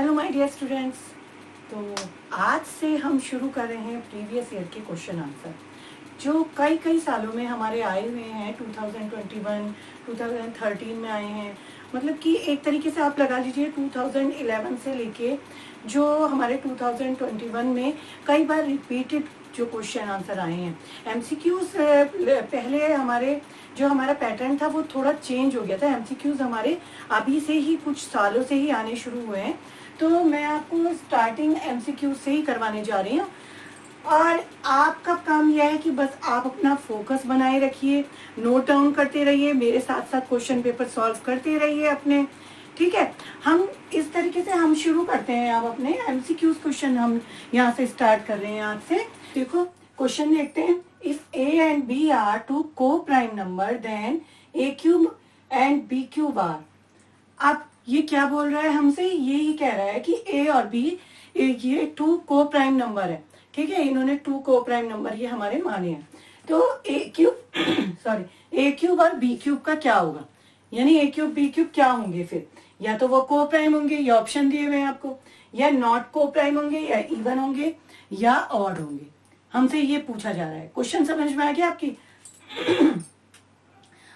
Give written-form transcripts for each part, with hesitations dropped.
Hello my dear students. तो आज से हम शुरू कर रहे हैं प्रीवियस ईयर के क्वेश्चन आंसर जो कई सालों में हमारे आए हुए हैं। 2021 2013 में आए हैं, मतलब कि एक तरीके से आप लगा लीजिए 2011 से लेके जो हमारे 2021 में कई बार रिपीटेड जो क्वेश्चन आंसर आए हैं। एमसीक्यूज पहले हमारे जो हमारा पैटर्न था वो थोड़ा चेंज हो गया था। एमसीक्यूज हमारे अभी से ही कुछ सालों से ही आने शुरू हुए हैं, तो मैं आपको स्टार्टिंग एमसीक्यूज से ही करवाने जा रही हूँ। और आपका काम यह है कि बस आप अपना फोकस बनाए रखिए, नोट डाउन करते रहिए, मेरे साथ साथ क्वेश्चन पेपर सॉल्व करते रहिए अपने। ठीक है, हम इस तरीके से हम शुरू करते हैं। आप अपने एमसीक्यूज क्वेश्चन हम यहाँ से स्टार्ट कर रहे हैं आज से। देखो क्वेश्चन देखते हैं। If a and b are two coprime number then a cube and b cube are. अब ये क्या बोल रहा है हमसे? ये ही कह रहा है कि ए और बी ये टू को प्राइम नंबर है। ठीक है, इन्होंने टू को प्राइम नंबर ये हमारे माने हैं। तो ए क्यूब सॉरी ए क्यूब और बी क्यूब का क्या होगा, यानी ए क्यूब बी क्यूब क्या होंगे फिर? या तो वो को प्राइम होंगे, ये ऑप्शन दिए हुए हैं आपको, या नॉट को प्राइम होंगे, या इवन होंगे, या ऑड होंगे। हमसे ये पूछा जा रहा है। क्वेश्चन समझ में आ गया आपकी?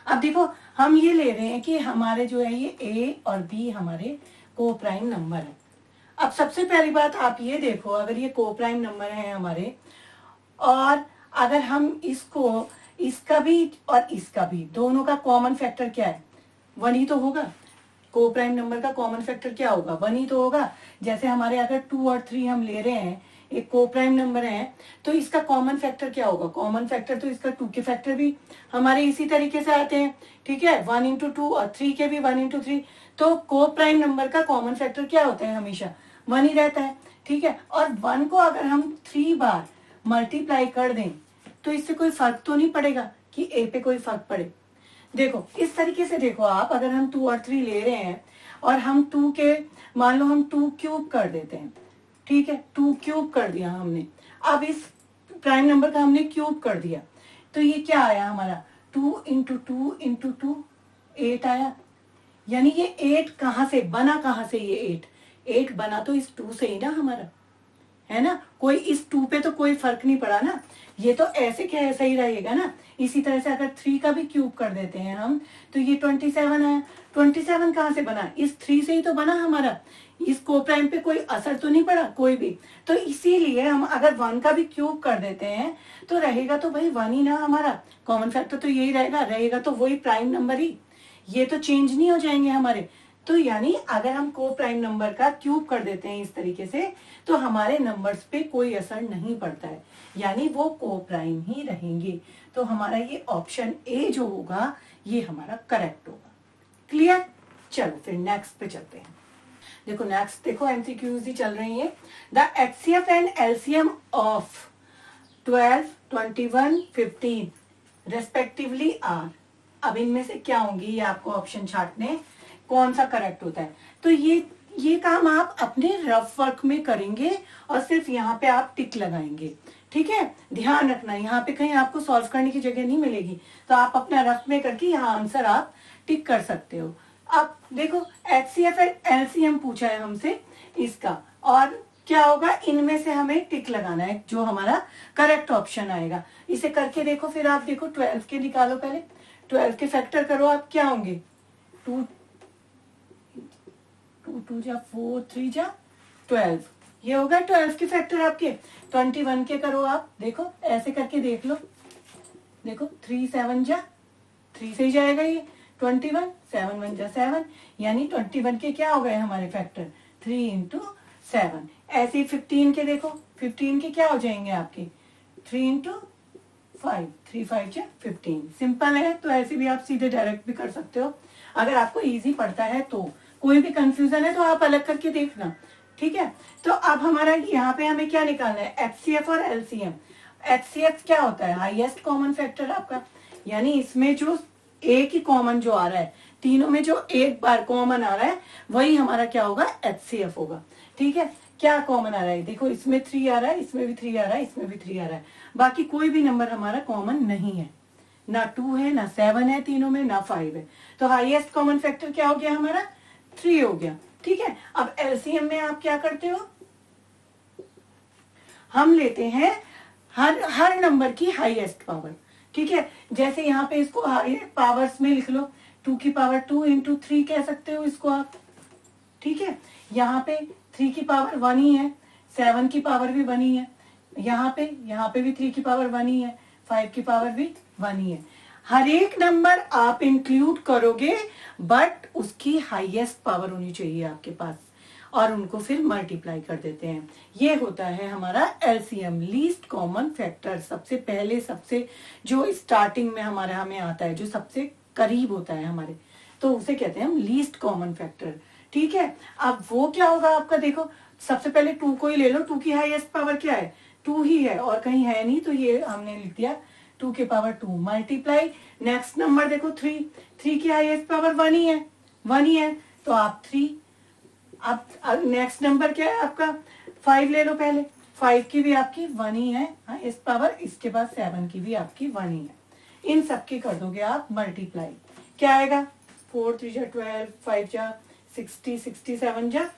अब देखो हम ये ले रहे हैं कि हमारे जो है ये ए और बी हमारे को प्राइम नंबर है। अब सबसे पहली बात आप ये देखो, अगर ये को प्राइम नंबर है हमारे, और अगर हम इसको इसका भी और इसका भी दोनों का कॉमन फैक्टर क्या है? 1 ही तो होगा। को प्राइम नंबर का कॉमन फैक्टर क्या होगा? 1 ही तो होगा। जैसे हमारे अगर 2 और 3 हम ले रहे हैं, एक को प्राइम नंबर है, तो इसका कॉमन फैक्टर क्या होगा? कॉमन फैक्टर तो इसका 2 के फैक्टर भी हमारे इसी तरीके से आते हैं। ठीक है, 1 इंटू 2 और 3 के भी 1 इंटू 3। तो को प्राइम नंबर का कॉमन फैक्टर क्या होता है? हमेशा 1 ही रहता है। ठीक है, और 1 को अगर हम 3 बार मल्टीप्लाई कर दें तो इससे कोई फर्क तो नहीं पड़ेगा कि ए पे कोई फर्क पड़े। देखो इस तरीके से देखो आप, अगर हम 2 और 3 ले रहे हैं और हम 2 के मान लो हम 2 क्यूब कर देते हैं। ठीक है, 2 क्यूब कर दिया हमने। अब इस प्राइम नंबर का हमने क्यूब कर दिया, तो ये क्या आया हमारा? 2 इंटू 2 इंटू 2 8 आया। यानी ये 8 कहां से बना? कहां से ये 8 बना तो इस 2 से ही ना हमारा, है ना? कोई इस 2 पे तो कोई फर्क नहीं पड़ा ना, ये तो ऐसे क्या ऐसा ही रहेगा ना। इसी तरह से अगर 3 का भी क्यूब कर देते हैं हम, तो ये 27 आया। 27 कहां से बना? इस 3 से ही तो बना हमारा। इस को प्राइम पे कोई असर तो नहीं पड़ा कोई भी। तो इसीलिए हम अगर 1 का भी क्यूब कर देते हैं तो रहेगा तो भाई 1 ही ना हमारा। कॉमन फैक्टर तो यही रहेगा तो वही प्राइम नंबर ही, ये तो चेंज नहीं हो जाएंगे हमारे। तो यानी अगर हम को प्राइम नंबर का क्यूब कर देते हैं इस तरीके से, तो हमारे नंबर्स पे कोई असर नहीं पड़ता है, यानी वो को प्राइम ही रहेंगे। तो हमारा ये ऑप्शन ए जो होगा ये हमारा करेक्ट होगा। क्लियर? चलो फिर नेक्स्ट पे चलते हैं। देखो नेक्स्ट देखो एमसीक्यूज ही चल रही है। The HCF and LCM of 12, 21, 15 respectively are. अब इनमें से क्या होंगी ये आपको ऑप्शन छांटने, कौन सा करेक्ट होता है। तो ये काम आप अपने रफ वर्क में करेंगे और सिर्फ यहाँ पे आप टिक लगाएंगे। ठीक है, ध्यान रखना यहाँ पे कहीं आपको सॉल्व करने की जगह नहीं मिलेगी, तो आप अपना रफ में करके यहाँ आंसर आप टिक कर सकते हो। अब देखो एचसीएफ एंड एलसीएम पूछा है हमसे इसका, और क्या होगा? इनमें से हमें टिक लगाना है जो हमारा करेक्ट ऑप्शन आएगा। इसे करके देखो, फिर आप देखो 12 के निकालो, पहले 12 के फैक्टर करो आप, क्या होंगे? 2 2 जा 4 3 जा 12, ये होगा 12 के फैक्टर आपके। 21 के करो आप, देखो ऐसे करके देख लो, देखो 3 7 जा 3 से ही जाएगा ये 21, 7 1 जा 7, यानी 21 के क्या हो गए हमारे फैक्टर? 3 इंटू 7। ऐसे ही 15 के देखो, 15 के क्या हो जाएंगे आपके? 3 इंटू 5, 3 5 जा 15। सिंपल है, तो ऐसे भी आप सीधे डायरेक्ट भी कर सकते हो। अगर आपको इजी पड़ता है तो, कोई भी कंफ्यूजन है तो आप अलग करके देखना। ठीक है, तो अब हमारा यहाँ पे हमें क्या निकालना है? एचसीएफ और एलसीएम। एचसीएफ क्या होता है? हाईएस्ट कॉमन फैक्टर आपका, यानी इसमें जो एक ही कॉमन जो आ रहा है, तीनों में जो एक बार कॉमन आ रहा है वही हमारा क्या होगा? एचसीएफ होगा। ठीक है, क्या कॉमन आ रहा है? देखो इसमें 3 आ रहा है, इसमें भी 3 आ रहा है, इसमें भी 3 आ रहा है, बाकी कोई भी नंबर हमारा कॉमन नहीं है। ना 2 है, ना 7 है तीनों में, ना 5 है। तो हाईएस्ट कॉमन फैक्टर क्या हो गया हमारा? 3 हो गया। ठीक है, अब एलसीएम में आप क्या करते हो, हम लेते हैं हर नंबर की हाईएस्ट पावर। ठीक है, जैसे यहाँ पे इसको पावर्स में लिख लो, 2 की पावर 2 इंटू 3 कह सकते हो इसको आप। ठीक है, यहाँ पे 3 की पावर 1 ही है, 7 की पावर भी 1 ही है, यहाँ पे भी 3 की पावर 1 ही है, 5 की पावर भी 1 ही है। हर एक नंबर आप इंक्लूड करोगे बट उसकी हाईएस्ट पावर होनी चाहिए आपके पास, और उनको फिर मल्टीप्लाई कर देते हैं। ये होता है हमारा एलसीएम, लीस्ट कॉमन फैक्टर। सबसे पहले, सबसे जो स्टार्टिंग में हमें आता है, जो सबसे करीब होता है हमारे, तो उसे कहते हैं हम लीस्ट कॉमन फैक्टर। ठीक है, अब वो क्या होगा आपका, देखो सबसे पहले 2 को ही ले लो, 2 की हाईएस्ट पावर क्या है, 2 ही है और कहीं है नहीं, तो ये हमने लिख दिया 2 की पावर 2 मल्टीप्लाई। नेक्स्ट नंबर देखो 3, 3 की हाईएस्ट पावर 1 ही है, 1 ही है, तो आप 3। अब नेक्स्ट नंबर क्या है आपका, 5 ले लो पहले, 5 की भी आपकी 1 ही है हाईएस्ट पावर, इसके बाद 7 की भी आपकी 1 ही है। इन सब की कर दोगे आप मल्टीप्लाई, क्या आएगा, 4 3 जा 12, 5 जा 60, 67 जा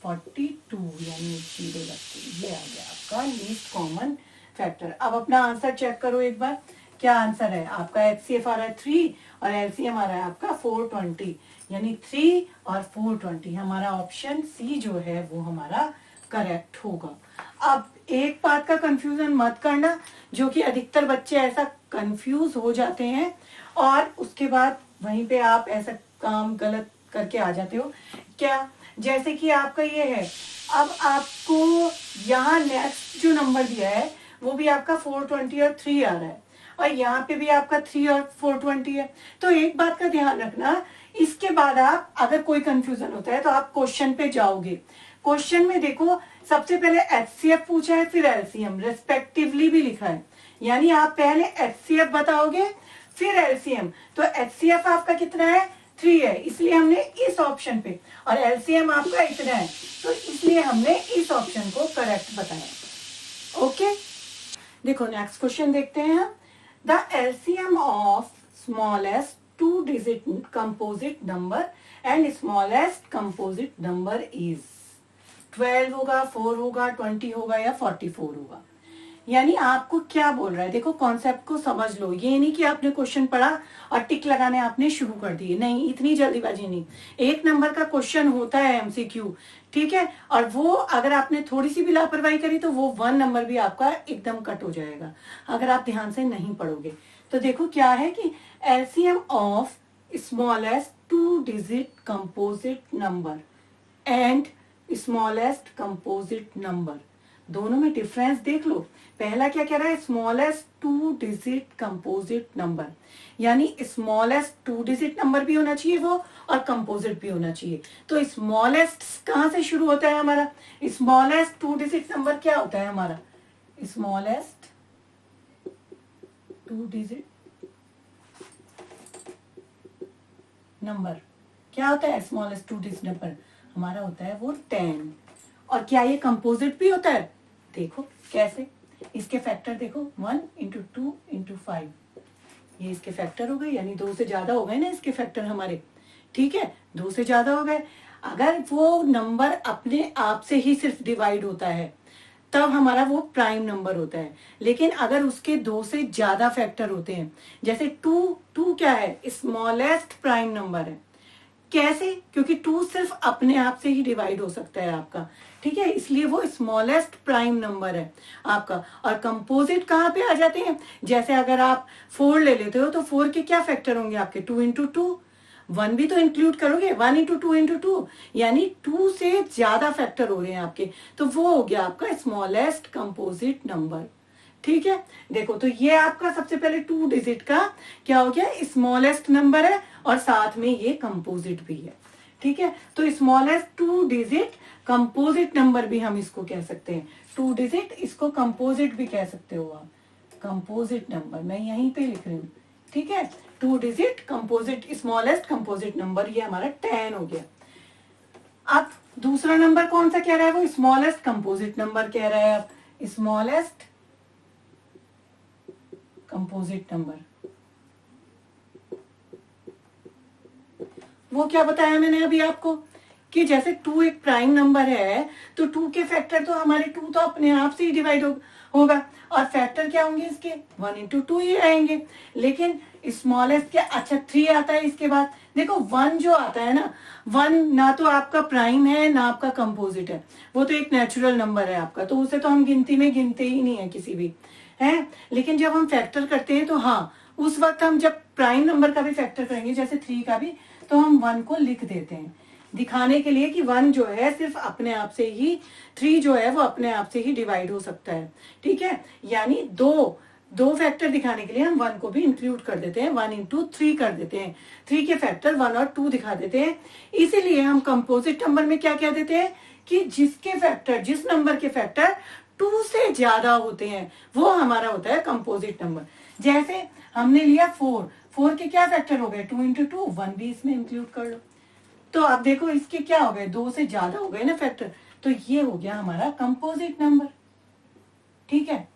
42, यानी 0 लगती। ये आ गया आपका लीस्ट कॉमन फैक्टर। अब अपना आंसर चेक करो एक बार, क्या आंसर है आपका, एचसीएफ आ रहा है 3 और एलसीएम आ रहा है आपका 420, यानी 3 और 420। हमारा ऑप्शन सी जो है वो हमारा करेक्ट होगा। अब एक बात का कंफ्यूजन मत करना, जो कि अधिकतर बच्चे ऐसा कंफ्यूज हो जाते हैं और उसके बाद वहीं पे आप ऐसा काम गलत करके आ जाते हो। क्या, जैसे कि आपका ये है, अब आपको यहाँ नेक्स्ट जो नंबर दिया है वो भी आपका 420 और 3 आ रहा है, और यहाँ पे भी आपका 3 और 420 है। तो एक बात का ध्यान रखना, इसके बाद आप अगर कोई कंफ्यूजन होता है तो आप क्वेश्चन पे जाओगे। क्वेश्चन में देखो सबसे पहले एचसीएफ पूछा है, फिर एलसीएम रेस्पेक्टिवली भी लिखा है, यानी आप पहले एचसीएफ बताओगे फिर एलसीएम। तो एचसीएफ आपका कितना है, 3 है, इसलिए हमने इस ऑप्शन पे, और एलसीएम आपका इतना है, तो इसलिए हमने इस ऑप्शन को करेक्ट बताया। ओके, देखो नेक्स्ट क्वेश्चन देखते हैं हम। The LCM of smallest 2 digit composite number and smallest composite number is 12 होगा, 4 होगा, 20 होगा या 44 होगा। यानी आपको क्या बोल रहा है, देखो कॉन्सेप्ट को समझ लो। ये नहीं कि आपने क्वेश्चन पढ़ा और टिक लगाने आपने शुरू कर दिए, नहीं, इतनी जल्दीबाजी नहीं। एक नंबर का क्वेश्चन होता है एमसीक्यू, ठीक है, और वो अगर आपने थोड़ी सी भी लापरवाही करी तो वो 1 नंबर भी आपका एकदम कट हो जाएगा अगर आप ध्यान से नहीं पढ़ोगे। तो देखो क्या है कि LCM of smallest 2 digit composite number and smallest composite number, दोनों में डिफरेंस देख लो। पहला क्या कह रहा है, स्मॉलेस्ट 2 डिजिट कंपोजिट नंबर, यानी स्मॉलेस्ट 2 डिजिट नंबर भी होना चाहिए वो, और कंपोजिट भी होना चाहिए। तो स्मॉलेस्ट कहां से शुरू होता है हमारा, स्मॉलेस्ट 2 डिजिट नंबर क्या होता है हमारा, स्मॉलेस्ट 2 डिजिट नंबर क्या होता है, स्मॉलेस्ट 2 डिजिट नंबर हमारा होता है वो 10। और क्या ये कंपोजिट भी होता है, देखो कैसे, इसके फैक्टर देखो 1 इंटू 2 इंटू 5, ये इसके फैक्टर हो गए, यानी 2 से ज्यादा हो गए ना इसके फैक्टर हमारे। ठीक है, 2 से ज्यादा हो गए। अगर वो नंबर अपने आप से ही सिर्फ डिवाइड होता है तब हमारा वो प्राइम नंबर होता है, लेकिन अगर उसके 2 से ज्यादा फैक्टर होते हैं, जैसे 2 क्या है, स्मॉलेस्ट प्राइम नंबर है। कैसे, क्योंकि 2 सिर्फ अपने आप से ही डिवाइड हो सकता है आपका, ठीक है, इसलिए वो स्मॉलेस्ट प्राइम नंबर है आपका। और कंपोजिट कहाँ पे आ जाते हैं, जैसे अगर आप 4 ले लेते हो तो 4 के क्या फैक्टर होंगे आपके, 2 इंटू 2, 1 भी तो इंक्लूड करोगे, 1 इंटू 2 इंटू 2, यानी 2 से ज्यादा फैक्टर हो रहे हैं आपके, तो वो हो गया आपका स्मॉलेस्ट कंपोजिट नंबर। ठीक है, देखो तो ये आपका सबसे पहले 2 डिजिट का क्या हो गया, स्मॉलेस्ट नंबर है और साथ में ये कंपोजिट भी है। ठीक है, तो स्मॉलेस्ट 2 डिजिट कंपोजिट नंबर भी हम इसको कह सकते हैं, 2 डिजिट, इसको कंपोजिट भी कह सकते हो आप, कंपोजिट नंबर मैं यहीं पे लिख रही हूँ। ठीक है, 2 digit composite, smallest composite number, ये हमारा 10 हो गया। अब दूसरा नंबर कौन सा कह रहा है, वो स्मॉलेस्ट कंपोजिट नंबर कह रहा है। अब स्मॉलेस्ट कंपोजिट नंबर, वो क्या बताया मैंने अभी आपको, कि जैसे 2 एक प्राइम नंबर है तो 2 के फैक्टर तो हमारे 2 तो अपने आप से ही डिवाइड होगा और फैक्टर क्या होंगे इसके 1 इंटू 2 ही रहेंगे। लेकिन स्मॉलेस्ट क्या, अच्छा 3 आता है इसके बाद। देखो 1 जो आता है ना, 1 ना तो आपका प्राइम है ना आपका कंपोजिट है, वो तो एक नेचुरल नंबर है आपका, तो उसे तो हम गिनती में गिनते ही नहीं है किसी भी, है। लेकिन जब हम फैक्टर करते हैं तो हाँ, उस वक्त हम जब प्राइम नंबर का भी फैक्टर करेंगे जैसे 3 का भी, तो हम 1 को लिख देते हैं दिखाने के लिए कि 1 जो है सिर्फ अपने आप से ही, 3 जो है वो अपने आप से ही डिवाइड हो सकता है, ठीक है। यानी दो फैक्टर दिखाने के लिए हम 1 को भी इंक्लूड कर देते हैं, 1 इंटू 3 कर देते हैं, 3 के फैक्टर 1 और 2 दिखा देते हैं। इसीलिए हम कंपोजिट नंबर में क्या कह देते हैं कि जिसके फैक्टर, जिस नंबर के फैक्टर 2 से ज्यादा होते हैं वो हमारा होता है कंपोजिट नंबर। जैसे हमने लिया 4 के क्या फैक्टर हो गए 2 इंटू 2, 1 भी इसमें इंक्लूड कर लो, तो आप देखो इसके क्या हो गए 2 से ज्यादा हो गए ना फैक्टर, तो ये हो गया हमारा कंपोजिट नंबर, ठीक है।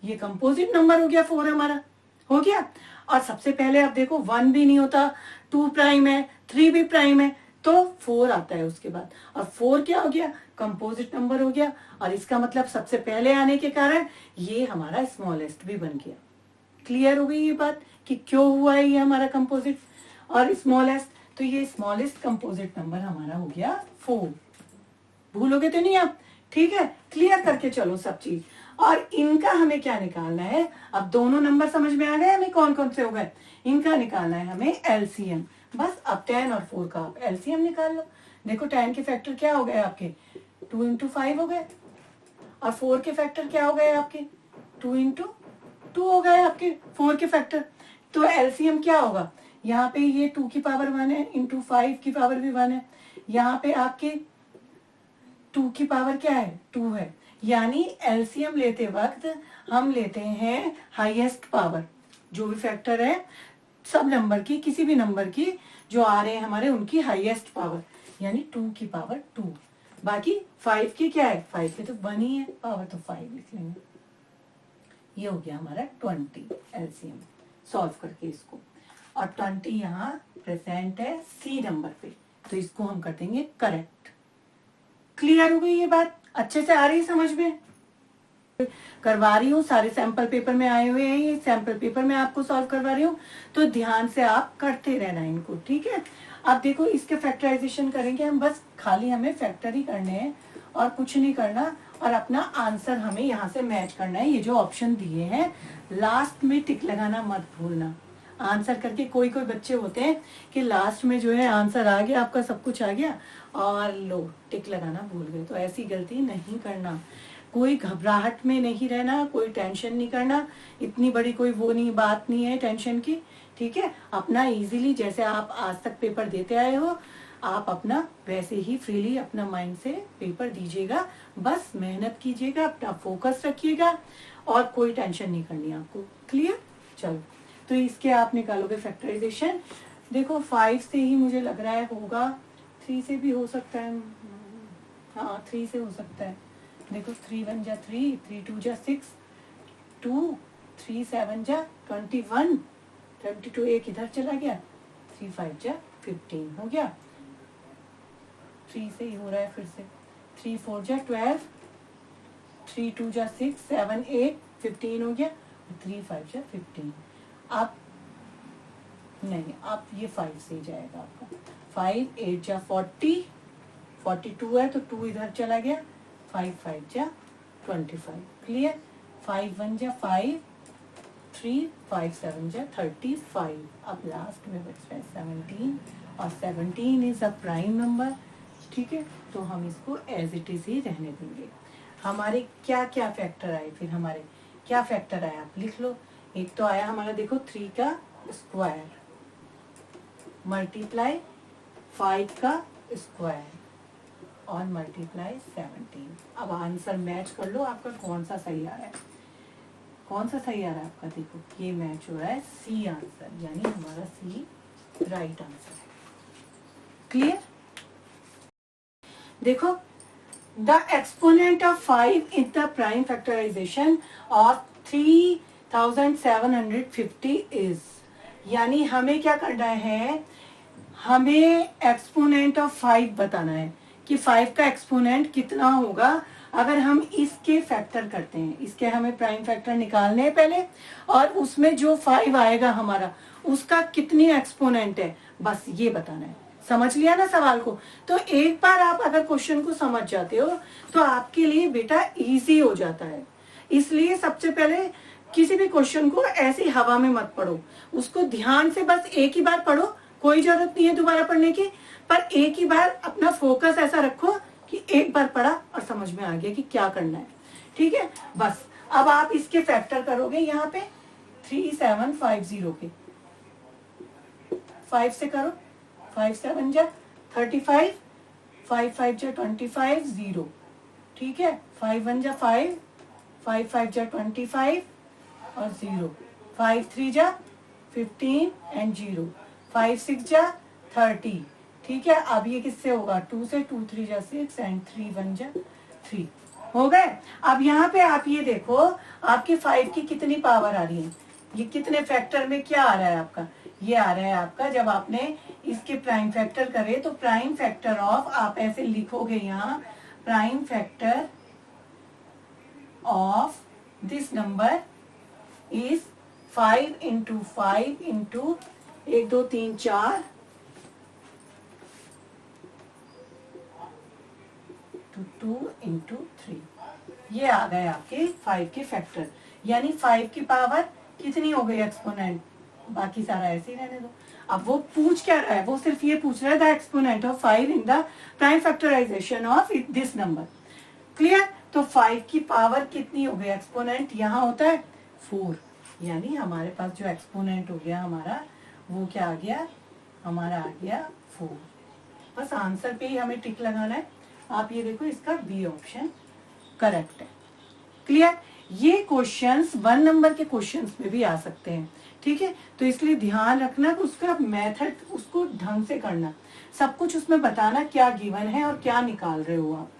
ये कंपोजिट नंबर हो गया 4 हमारा, हो गया। और सबसे पहले आप देखो 1 भी नहीं होता, 2 प्राइम है, 3 भी प्राइम है, तो 4 आता है उसके बाद, और 4 क्या हो गया कंपोजिट नंबर हो गया। और इसका मतलब सबसे पहले आने के कारण ये हमारा स्मॉलेस्ट भी बन गया। क्लियर हो गई ये बात कि क्यों हुआ है ये हमारा कंपोजिट और स्मॉलेस्ट। तो ये स्मॉलेस्ट कंपोजिट नंबर हमारा हो गया 4। भूलोगे तो नहीं आप, ठीक है। क्लियर करके चलो सब चीज। और इनका हमें क्या निकालना है, अब दोनों नंबर समझ में आ गए हमें कौन कौन से हो गए, इनका निकालना है हमें एलसीएम। बस अब 10 और 4 का आप एलसीएम निकाल लो। देखो 10 के फैक्टर क्या हो गए आपके 2 इंटू 5 हो गए, और 4 के फैक्टर क्या हो गए आपके 2 इंटू 2 हो गए आपके 4 के फैक्टर। तो एलसीएम क्या होगा, यहाँ पे ये 2 की पावर 1 है इंटू 5 की पावर भी 1 है, यहाँ पे आपके 2 की पावर क्या है 2 है। यानी एलसीएम लेते वक्त हम लेते हैं हाईएस्ट पावर, जो भी फैक्टर है सब नंबर की, किसी भी नंबर की जो आ रहे हैं हमारे उनकी हाईएस्ट पावर, यानी 2 की पावर 2। बाकी 5 की क्या है, 5 की तो 1 ही है पावर, तो 5 लिख लेंगे। ये हो गया हमारा 20 एलसीएम सॉल्व करके इसको, और 20 यहाँ प्रेजेंट है सी नंबर पे, तो इसको हम कर देंगे करेक्ट। क्लियर हो गई ये बात, अच्छे से आ रही है समझ में। करवा रही हूँ, सारे सैंपल पेपर में आए हुए हैं, ये सैंपल पेपर में आपको सॉल्व करवा रही हूँ, तो ध्यान से आप करते रहना इनको, ठीक है। अब देखो इसके फैक्टराइजेशन करेंगे हम, बस खाली हमें फैक्टर ही करने हैं और कुछ नहीं करना, और अपना आंसर हमें यहाँ से मैच करना है। ये जो ऑप्शन दिए हैं लास्ट में टिक लगाना मत भूलना आंसर करके। कोई कोई बच्चे होते हैं कि लास्ट में जो है आंसर आ गया आपका, सब कुछ आ गया और लो टिक लगाना भूल गए, तो ऐसी गलती नहीं करना। कोई घबराहट में नहीं रहना, कोई टेंशन नहीं करना, इतनी बड़ी कोई वो नहीं बात नहीं है टेंशन की, ठीक है। अपना इजीली जैसे आप आज तक पेपर देते आए हो, आप अपना वैसे ही फ्रीली अपना माइंड से पेपर दीजिएगा, बस मेहनत कीजिएगा, अपना फोकस रखिएगा और कोई टेंशन नहीं करनी आपको। क्लियर, चलो तो इसके आप निकालोगे फैक्टराइजेशन। देखो 5 से ही मुझे लग रहा है होगा, 3 से भी हो सकता है, हाँ 3 से हो सकता है। देखो 3 1 जा 3, 3 2 जा 6, 2 3 7 जा 21, 22 एक इधर चला गया, 3 5 जा 15 हो गया। 3 से ही हो रहा है फिर से, 3 4 जा 12, 3 2 जा 6, 7 8 15 हो गया, 3 5 जा 15। आप नहीं, आप ये 5 से ही जाएगा आपका, 5 8 जा 40, 42 है तो 2 इधर चला गया, 5 5 जा 25। क्लियर, 5 1 जा 5, 3 5 7 जा 35। अब लास्ट में बचता है 17, और 17 इज अ प्राइम नंबर, ठीक है। तो हम इसको एज इट इज ही रहने देंगे। हमारे क्या क्या फैक्टर आए, फिर हमारे क्या फैक्टर आया आप लिख लो। एक तो आया हमारा देखो 3 का स्क्वायर मल्टीप्लाई 5 का स्क्वायर और मल्टीप्लाई 17। अब आंसर मैच कर लो, आपका कौन सा सही आ रहा है, कौन सा सही आ रहा है आपका। देखो ये मैच हो रहा है सी आंसर, यानी हमारा सी राइट आंसर है। क्लियर, देखो the exponent of 5 in the prime factorization of 3750 is, यानी हमें क्या करना है, हमें एक्सपोनेंट ऑफ 5 बताना है कि 5 का एक्सपोनेंट कितना होगा अगर हम इसके फैक्टर करते हैं। इसके हमें प्राइम फैक्टर निकालने हैं पहले, और उसमें जो 5 आएगा हमारा उसका कितनी एक्सपोनेंट है, बस ये बताना है। समझ लिया ना सवाल को? तो एक बार आप अगर क्वेश्चन को समझ जाते हो तो आपके लिए बेटा इजी हो जाता है। इसलिए सबसे पहले किसी भी क्वेश्चन को ऐसी हवा में मत पढ़ो, उसको ध्यान से बस एक ही बार पढ़ो, कोई जरूरत नहीं है दोबारा पढ़ने की, पर एक ही बार अपना फोकस ऐसा रखो कि एक बार पढ़ा और समझ में आ गया कि क्या करना है। ठीक है, बस अब आप इसके फैक्टर करोगे यहाँ पे 3750 के 5 से करो, 5 7 जा 35, 5 5 जा 25 0। ठीक है, 5 1 जा 5, 5 5 जा 25 और 0, 5 3 जा 15 एंड 0, 5 6 जा 30। ठीक है, अब ये किससे होगा, 2 से, 2 3 जा 6 एंड 3 1 जा 3 हो गए। अब यहाँ पे आप ये देखो आपके 5 की कितनी पावर आ रही है, ये कितने फैक्टर में क्या आ रहा है आपका, ये आ रहा है आपका, जब आपने इसके प्राइम फैक्टर करे तो प्राइम फैक्टर ऑफ, आप ऐसे लिखोगे यहाँ, prime factor of this number is 5 into 5 into 1 2 3 4 2 into 3, ये आ गए आपके 5 के फैक्टर। यानी 5 की पावर कितनी हो गई एक्सपोनेंट, बाकी सारा ऐसे ही रहने दो। अब वो पूछ क्या रहा है, वो सिर्फ ये पूछ रहा है the exponent of 5 in the prime factorization of this number. Clear? तो 5 की पावर कितनी हो गई, एक्सपोनेंट यहाँ होता है 4, यानी हमारे पास जो एक्सपोनेंट हो गया हमारा वो क्या आ गया, हमारा आ गया 4। बस आंसर पे ही हमें टिक लगाना है। आप ये देखो इसका बी ऑप्शन करेक्ट है। क्लियर? ये क्वेश्चंस 1 नंबर के क्वेश्चंस में भी आ सकते हैं। ठीक है, तो इसलिए ध्यान रखना कि उसका मेथड, उसको ढंग से करना, सब कुछ उसमें बताना क्या गिवन है और क्या निकाल रहे हो आप।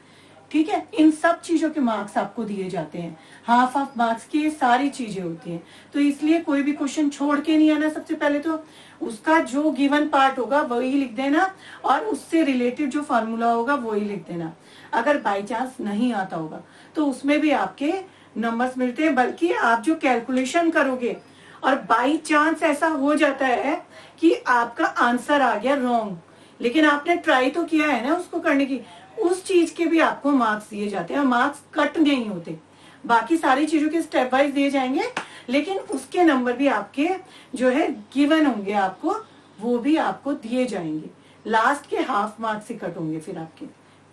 ठीक है, इन सब चीजों के मार्क्स आपको दिए जाते हैं, हाफ ऑफ मार्क्स की ये सारी चीजें होती हैं। तो इसलिए कोई भी क्वेश्चन छोड़ के नहीं आना, सबसे पहले तो उसका जो गिवन पार्ट होगा वही लिख देना और उससे रिलेटेड जो फॉर्मूला होगा वही लिख देना। अगर बाई चांस नहीं आता होगा तो उसमें भी आपके नंबर्स मिलते हैं, बल्कि आप जो कैलकुलेशन करोगे और बाई चांस ऐसा हो जाता है कि आपका आंसर आ गया रॉन्ग, लेकिन आपने ट्राई तो किया है ना उसको करने की, उस चीज के भी आपको मार्क्स दिए जाते हैं। मार्क्स कट नहीं होते, बाकी सारी चीजों के स्टेप वाइज दिए जाएंगे, लेकिन उसके नंबर भी आपके जो है गिवन होंगे आपको, वो भी आपको दिए जाएंगे। लास्ट के हाफ मार्क्स ही कट होंगे फिर आपके।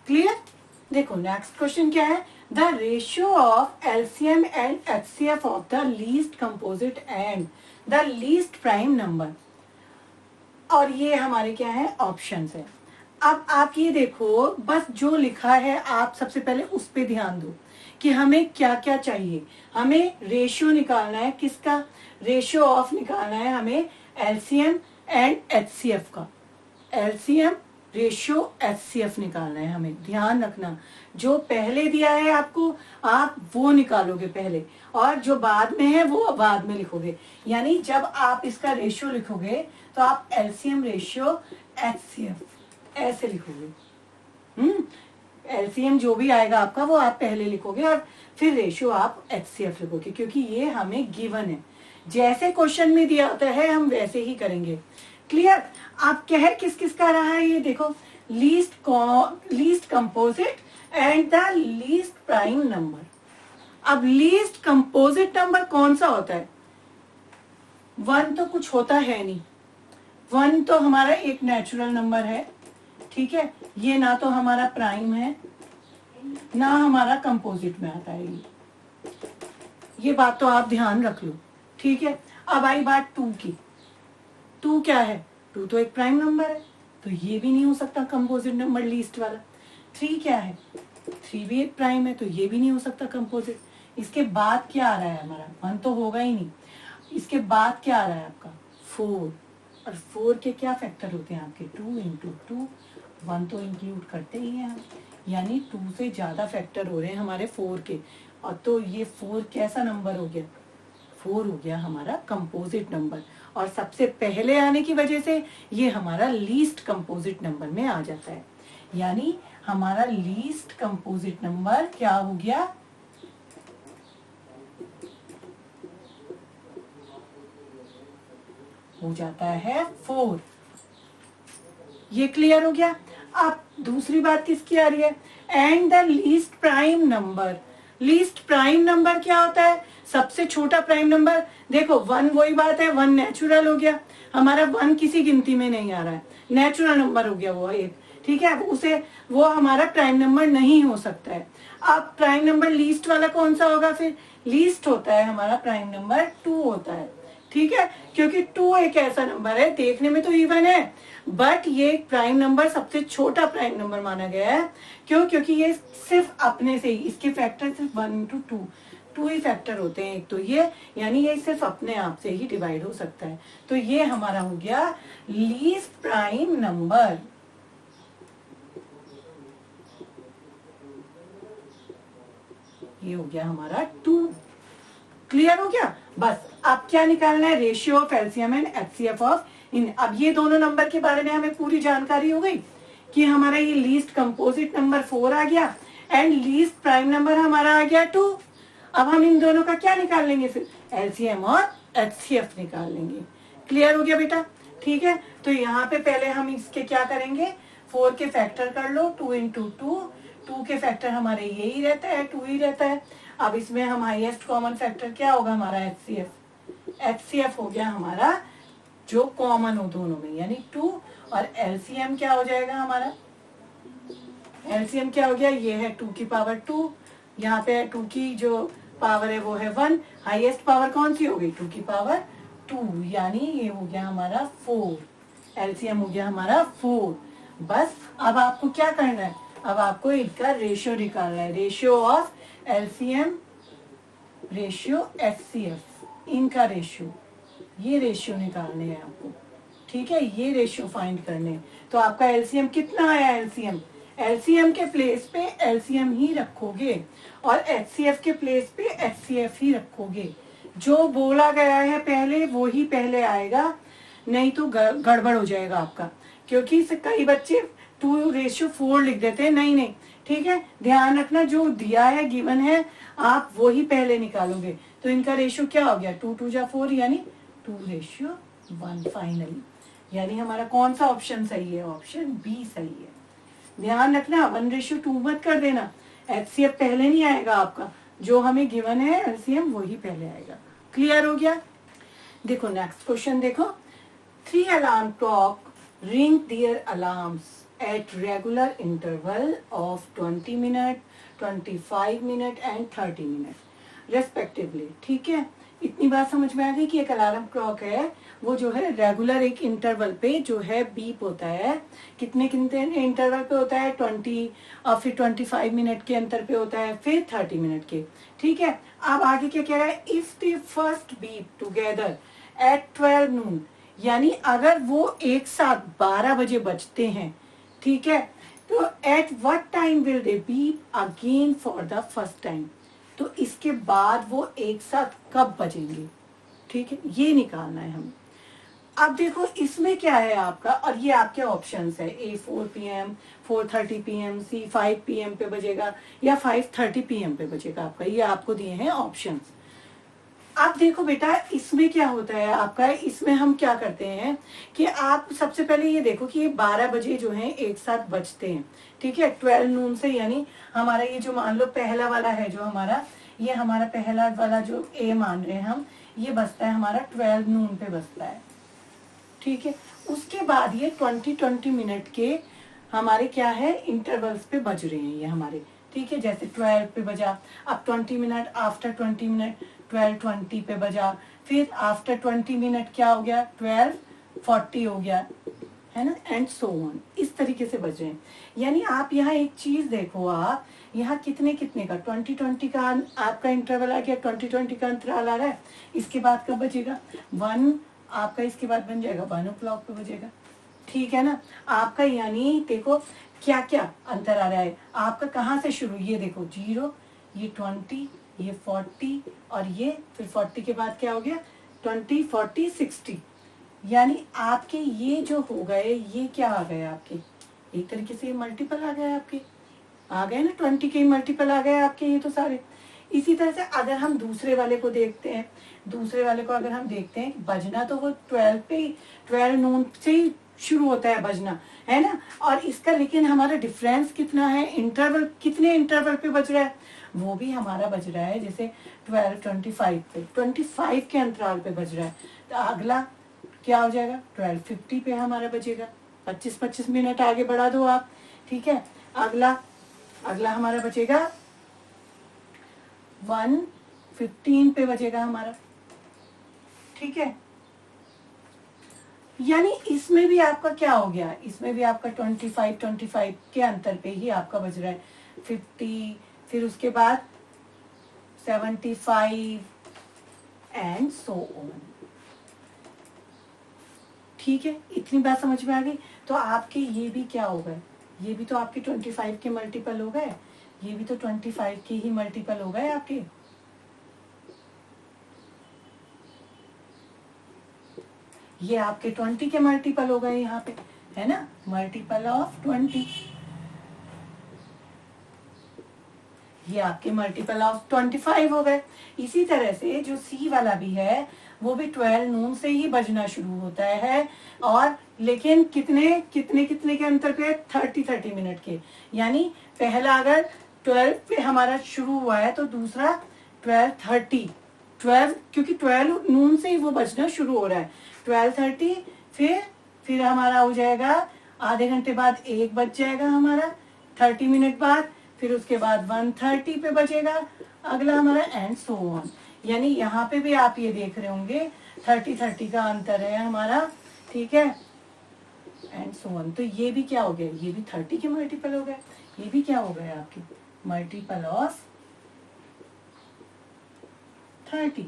क्लियर? देखो नेक्स्ट क्वेश्चन क्या है, the ratio of LCM and HCF of the least composite and the least prime number. और ये हमारे क्या है, ऑप्शंस है। अब आप ये देखो, बस जो लिखा है आप सबसे पहले उस पे ध्यान दो कि हमें क्या क्या चाहिए। हमें रेशियो निकालना है, किसका, रेशियो ऑफ निकालना है हमें एलसीएम एंड एचसीएफ का। एलसीएम रेशियो एचसीएफ निकालना है हमें। ध्यान रखना, जो पहले दिया है आपको आप वो निकालोगे पहले, और जो बाद में है वो बाद में लिखोगे। यानी जब आप इसका रेशियो लिखोगे तो आप एलसीएम रेशियो एचसीएफ ऐसे लिखोगे। एलसीएम जो भी आएगा आपका वो आप पहले लिखोगे और फिर रेशियो आप एचसीएफ लिखोगे, क्योंकि ये हमें गिवन है। जैसे क्वेश्चन में दिया होता है हम वैसे ही करेंगे। क्लियर? आप कह किस किस का रहा है, ये देखो, least composite and the least prime number. अब लीस्ट कंपोजिट नंबर कौन सा होता है, 1 तो कुछ होता है नहीं, 1 तो हमारा एक नेचुरल नंबर है। ठीक है, ये ना तो हमारा प्राइम है ना हमारा कंपोजिट में आता है, ये बात तो आप ध्यान रख लो। ठीक है, अब आई बात 2 की। 2 क्या है, 2 तो एक प्राइम नंबर है, तो ये भी नहीं हो सकता कंपोजिट नंबर लीस्ट वाला। 3 क्या है, 3 भी एक प्राइम है, तो ये भी नहीं हो सकता कंपोजिट। इसके बाद क्या आ रहा है हमारा, 1 तो होगा ही नहीं। इसके बाद क्या आ रहा है आपका 4, और 4 के क्या फैक्टर होते हैं आपके, 2 इंटू 2, 1 तो इंक्लूड करते ही हैं हम, यानी 2 से ज्यादा फैक्टर हो रहे हैं हमारे 4 के। और तो ये 4 कैसा नंबर हो गया, 4 हो गया हमारा कंपोजिट नंबर। और सबसे पहले आने की वजह से ये हमारा लीस्ट कंपोजिट नंबर में आ जाता है। यानी हमारा लीस्ट कंपोजिट नंबर क्या हो गया, हो जाता है 4। ये क्लियर हो गया। अब दूसरी बात किसकी आ रही है, and the least prime number. Least prime number क्या होता है, सबसे छोटा प्राइम नंबर। देखो 1 वही बात है, 1 नेचुरल हो गया हमारा, 1 किसी गिनती में नहीं आ रहा है, नेचुरल नंबर हो गया वो एक, ठीक है, उसे वो हमारा प्राइम नंबर नहीं हो सकता है। अब प्राइम नंबर लीस्ट वाला कौन सा होगा, फिर लीस्ट होता है हमारा प्राइम नंबर 2 होता है, ठीक है, क्योंकि 2 एक ऐसा नंबर है, देखने में तो इवन है, बट ये प्राइम नंबर सबसे छोटा प्राइम नंबर माना गया है। क्यों, क्योंकि ये सिर्फ अपने से ही, इसके फैक्टर सिर्फ 1 into 2 ही फैक्टर होते हैं एक तो ये, यानी ये सिर्फ अपने आप से ही डिवाइड हो सकता है। तो ये हमारा हो गया लीस्ट प्राइम नंबर। ये हो गया हमारा 2। क्लियर हो गया। बस अब क्या निकालना है, ratio of LCM and HCF of इन। अब ये दोनों नंबर के बारे में हमें पूरी जानकारी हो गई कि हमारा ये लीस्ट कंपोजिट नंबर 4 आ गया एंड लीस्ट प्राइम नंबर हमारा आ गया 2। अब हम इन दोनों का क्या निकाल लेंगे, फिर एलसीएम और एचसीएफ निकाल लेंगे। क्लियर हो गया बेटा, ठीक है। तो यहाँ पे पहले हम इसके क्या करेंगे, 4 के फैक्टर कर लो, 2 into 2 के फैक्टर हमारे यही रहता है, 2 ही रहता है। अब इसमें हम हाईएस्ट कॉमन फैक्टर क्या होगा हमारा, एचसीएफ। एचसीएफ हो गया हमारा जो कॉमन हो दोनों में, यानी 2, और एलसीएम क्या हो जाएगा हमारा, एलसीएम क्या हो गया, ये है 2 की पावर 2, यहाँ पे 2 की जो पावर है वो है 1, हाईएस्ट पावर कौन सी हो गई, 2 की पावर 2, यानी ये हो गया हमारा 4। एलसीएम हो गया हमारा 4। बस अब आपको क्या करना है, अब आपको इनका रेशियो निकालना है, ratio of LCM, ratio HCF, इनका रेशियो, ये रेशियो निकालने हैं आपको, ठीक है, ये रेशियो फाइंड करने हैं। तो आपका एलसीएम कितना आया, एलसीएम, एलसीएम के प्लेस पे एलसीएम ही रखोगे और एचसीएफ के प्लेस पे एचसीएफ ही रखोगे। जो बोला गया है पहले वो ही पहले आएगा, नहीं तो गड़बड़ हो जाएगा आपका, क्योंकि कई बच्चे 2:4 लिख देते हैं। नहीं नहीं, ठीक है, ध्यान रखना जो दिया है, गिवन है, आप वो ही पहले निकालोगे। तो इनका रेशियो क्या हो गया, 2 2 जा 4, यानी 2:1 फाइनली। यानी हमारा कौन सा ऑप्शन सही है, ऑप्शन बी सही है। ध्यान रखना 1:2 मत कर देना, एचसीएफ पहले नहीं आएगा आपका, जो हमें गिवन है एलसीएम वही पहले आएगा। क्लियर हो गया। देखो नेक्स्ट क्वेश्चन देखो, 3 alarm clock ring their alarms at regular interval of 20 minute, 25 minute and 30 minute respectively। ठीक है, इतनी बात समझ में आ गई कि एक अलार्म क्लॉक है वो जो है रेगुलर एक इंटरवल पे जो है बीप होता है, कितने कितने इंटरवल पे होता है, 20 और फिर 25 मिनट के अंतर पे होता है, फिर 30 मिनट के, ठीक है। अब आगे क्या कह रहा है, if the first beep together at 12 noon, यानी अगर वो एक साथ 12 बजे बजते हैं, ठीक है, तो at what time will they beep again for the first time, तो इसके बाद वो एक साथ कब बजेंगे, ठीक है, ये निकालना है हमें। अब देखो इसमें क्या है आपका, और ये आपके ऑप्शंस है, ए 4 PM, 4:30 PM, सी 5 PM पे बजेगा या 5:30 PM पे बजेगा आपका, ये आपको दिए हैं ऑप्शंस। अब देखो बेटा इसमें क्या होता है आपका, इसमें हम क्या करते हैं कि आप सबसे पहले ये देखो कि ये 12 बजे जो है एक साथ बजते हैं, ठीक है, 12 noon से, यानी हमारा ये जो मान लो पहला वाला है जो हमारा, ये हमारा पहला वाला जो ए मान रहे हैं हम, ये बजता है हमारा 12 noon पे बजता है, ठीक है। उसके बाद ये 20-20 मिनट के हमारे क्या है इंटरवल्स पे बज रहे हैं ये हमारे, ठीक है, जैसे 12 पे बजा, अब 20 मिनट, आफ्टर 20 मिनट 12:20 पे बजा, फिर आफ्टर 20 मिनट क्या हो गया, 12:40 हो गया, है ना, एंड सो ऑन, इस तरीके से बज रहे हैं। यानी आप यहाँ एक चीज देखो, आप यहाँ कितने कितने का 20-20 का आपका इंटरवल आ गया, 20-20 का अंतराल आ रहा है, इसके बाद कब बजेगा 1, आपका इसके बाद बन जाएगा 1 o'clock पे बजेगा, ठीक है ना आपका। यानी देखो क्या क्या अंतर आ रहा है आपका, कहाँ से शुरू, ये देखो 0, ये 20, ये 40 और ये फिर 40 के बाद क्या हो गया 20, 40, 60, यानी आपके ये जो हो गए, ये क्या आ गए आपके, एक तरीके से ये मल्टीपल आ गए आपके, आ गए ना, 20 के मल्टीपल आ गए आपके ये तो सारे। इसी तरह से अगर हम दूसरे वाले को देखते हैं, दूसरे वाले को अगर हम देखते हैं, बजना तो वो 12 पे ही, 12 नून से ही शुरू होता है बजना, है ना। और इसका लेकिन हमारा डिफरेंस कितना है, इंटरवल, कितने इंटरवल पे बज रहा है, वो भी हमारा बज रहा है जैसे 12 25 पे, 25 के अंतराल पे बज रहा है। तो अगला क्या हो जाएगा, 12:50 पे हमारा बजेगा, 25-25 मिनट आगे बढ़ा दो आप, ठीक है। अगला हमारा बचेगा 1:15 पे बजेगा हमारा, ठीक है। यानी इसमें भी आपका क्या हो गया, इसमें भी आपका 25 के अंतर पे ही आपका बज रहा है 50, फिर उसके बाद 75 एंड सो ऑन, ठीक है। इतनी बात समझ में आ गई। तो आपके ये भी क्या हो गए, ये भी तो आपके 25 के मल्टीपल हो गए, ये भी तो 25 के ही मल्टीपल हो गए आपके। ये आपके 20 के मल्टीपल हो गए यहाँ पे, है ना, मल्टीपल ऑफ 20। ये आपके मल्टीपल ऑफ 25 हो गए। इसी तरह से जो सी वाला भी है वो भी 12 नून से ही बजना शुरू होता है, और लेकिन कितने कितने कितने के अंतर पे, 30 मिनट के। यानी पहला अगर 12 पे हमारा शुरू हुआ है तो दूसरा 12:30, 12 क्योंकि 12 नून से ही वो बजना शुरू हो रहा है, 12:30, फिर हमारा हो जाएगा आधे घंटे बाद 1 बज जाएगा हमारा, 30 मिनट बाद, फिर उसके बाद 1:30 पे बजेगा अगला हमारा, एंड सो ऑन। यानी यहाँ पे भी आप ये देख रहे होंगे 30 का अंतर है हमारा, ठीक है, एंड सो ऑन। तो ये भी क्या हो गया, ये भी 30 के मल्टीपल हो गए, ये भी क्या हो गया आपके मल्टीपल ऑफ 30।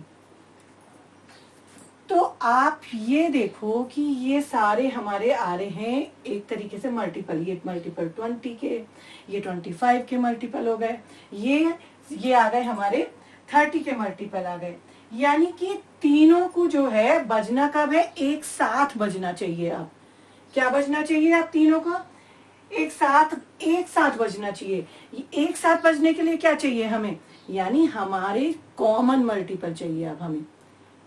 तो आप ये देखो कि ये सारे हमारे आ रहे हैं एक तरीके से मल्टीपल, ये मल्टीपल 20 के, ये 25 के मल्टीपल हो गए, ये आ गए हमारे 30 के मल्टीपल आ गए। यानी कि तीनों को जो है बजना कब है, एक साथ बजना चाहिए। आप क्या बजना चाहिए, आप तीनों को एक साथ बजना चाहिए। एक साथ बजने के लिए क्या चाहिए हमें, यानी हमारे कॉमन मल्टीपल चाहिए। अब हमें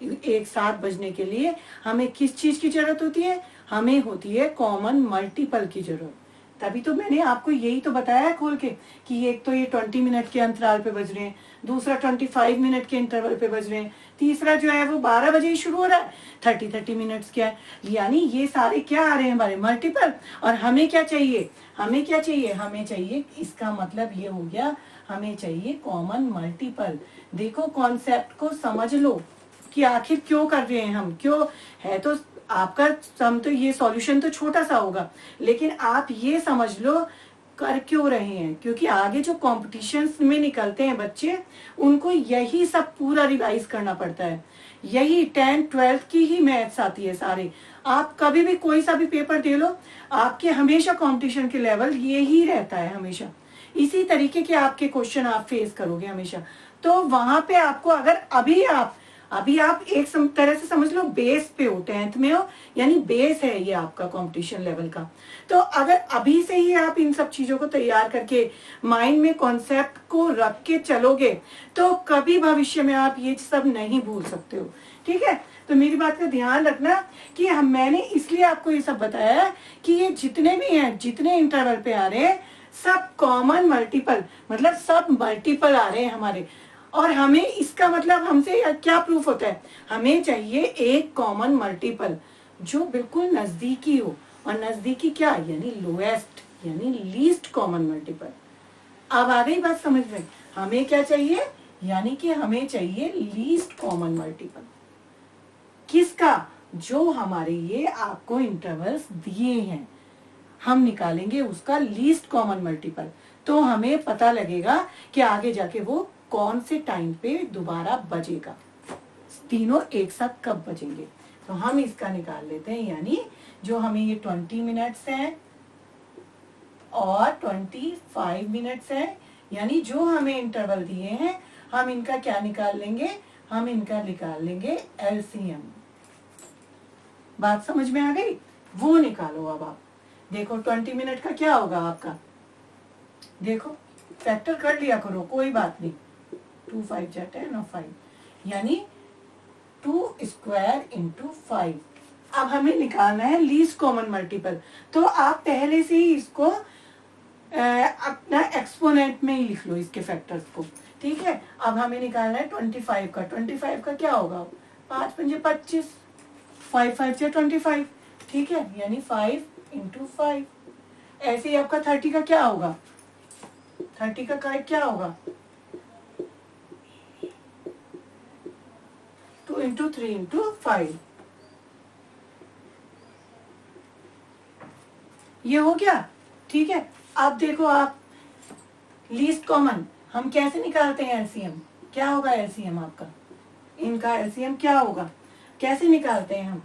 एक साथ बजने के लिए हमें किस चीज की जरूरत होती है, हमें होती है कॉमन मल्टीपल की जरूरत। तभी तो मैंने आपको यही तो बताया खोल के कि एक तो ये 20 मिनट के अंतराल पे बज रहे हैं, दूसरा 25 मिनट के इंटरवल पे बज रहे हैं, तीसरा जो है वो 12 बजे ही शुरू हो रहा है, 30 मिनट्स क्या है। यानी ये सारे क्या आ रहे हैं हमारे मल्टीपल। और हमें क्या चाहिए, हमें चाहिए, इसका मतलब ये हो गया हमें चाहिए कॉमन मल्टीपल। देखो कॉन्सेप्ट को समझ लो कि आखिर क्यों कर रहे हैं हम, क्यों है। तो आपका सम तो ये सॉल्यूशन तो छोटा सा होगा, लेकिन आप ये समझ लो कर क्यों रहे हैं, क्योंकि आगे जो कॉम्पिटिशन्स में निकलते हैं बच्चे, उनको यही सब पूरा रिवाइज करना पड़ता है। यही 10 12 की ही मैथ्स आती है सारे। आप कभी भी कोई सा भी पेपर दे लो, आपके हमेशा कंपटीशन के लेवल यही रहता है, हमेशा इसी तरीके के आपके क्वेश्चन आप फेस करोगे हमेशा। तो वहां पे आपको अगर अभी आप एक तरह से समझ लो बेस पे हो, 10th में हो, यानी बेस है ये आपका कंपटीशन लेवल का। तो अगर अभी से ही आप इन सब चीजों को तैयार करके माइंड में कॉन्सेप्ट को रख के चलोगे तो कभी भविष्य में आप ये सब नहीं भूल सकते हो, ठीक है। तो मेरी बात का ध्यान रखना कि मैंने इसलिए आपको ये सब बताया कि ये जितने भी हैं, जितने इंटरवल पे आ रहे हैं, सब कॉमन मल्टीपल, मतलब सब मल्टीपल आ रहे हैं हमारे। और हमें इसका मतलब हमसे क्या प्रूफ होता है, हमें चाहिए एक कॉमन मल्टीपल जो बिल्कुल नजदीकी हो। और नजदीकी क्या, यानी लोएस्ट, यानी लीस्ट कॉमन मल्टीपल। अब आ गई बात समझ में, हमें क्या चाहिए, यानी कि हमें चाहिए लीस्ट कॉमन मल्टीपल। किसका, जो हमारे ये आपको इंटरवल्स दिए हैं, हम निकालेंगे उसका लीस्ट कॉमन मल्टीपल। तो हमें पता लगेगा कि आगे जाके वो कौन से टाइम पे दोबारा बजेगा, तीनों एक साथ कब बजेंगे। तो हम इसका निकाल लेते हैं, यानी जो हमें ये 20 मिनट्स है और 25 मिनट्स है, यानी जो हमें इंटरवल दिए हैं, हम इनका क्या निकाल लेंगे, हम इनका निकाल लेंगे एलसीएम। बात समझ में आ गई? वो निकालो। अब आप देखो 20 मिनट का क्या होगा आपका, देखो फैक्टर कर लिया करो, कोई बात नहीं। 2 5 जा 10 और 5 यानी 2 स्क्वायर इंटू 5। अब हमें निकालना है लीस्ट कॉमन मल्टीपल, तो आप पहले से ही इसको अपना एक्सपोनेंट में ही लिख लो इसके फैक्टर्स को, ठीक है। अब हमें निकालना है 25 का। 25 का क्या होगा, 5 पंजे 25, 5 5 से 25, ठीक है, यानी 5 इंटू 5। ऐसे ही आपका 30 का क्या होगा, 30 का क्या होगा, 2 इंटू 3 इंटू 5। ये हो गया, ठीक है। अब देखो आप लीस्ट कॉमन हम कैसे निकालते हैं एलसीएम, क्या होगा एलसीएम आपका, इनका एलसीएम क्या होगा, कैसे निकालते हैं हम,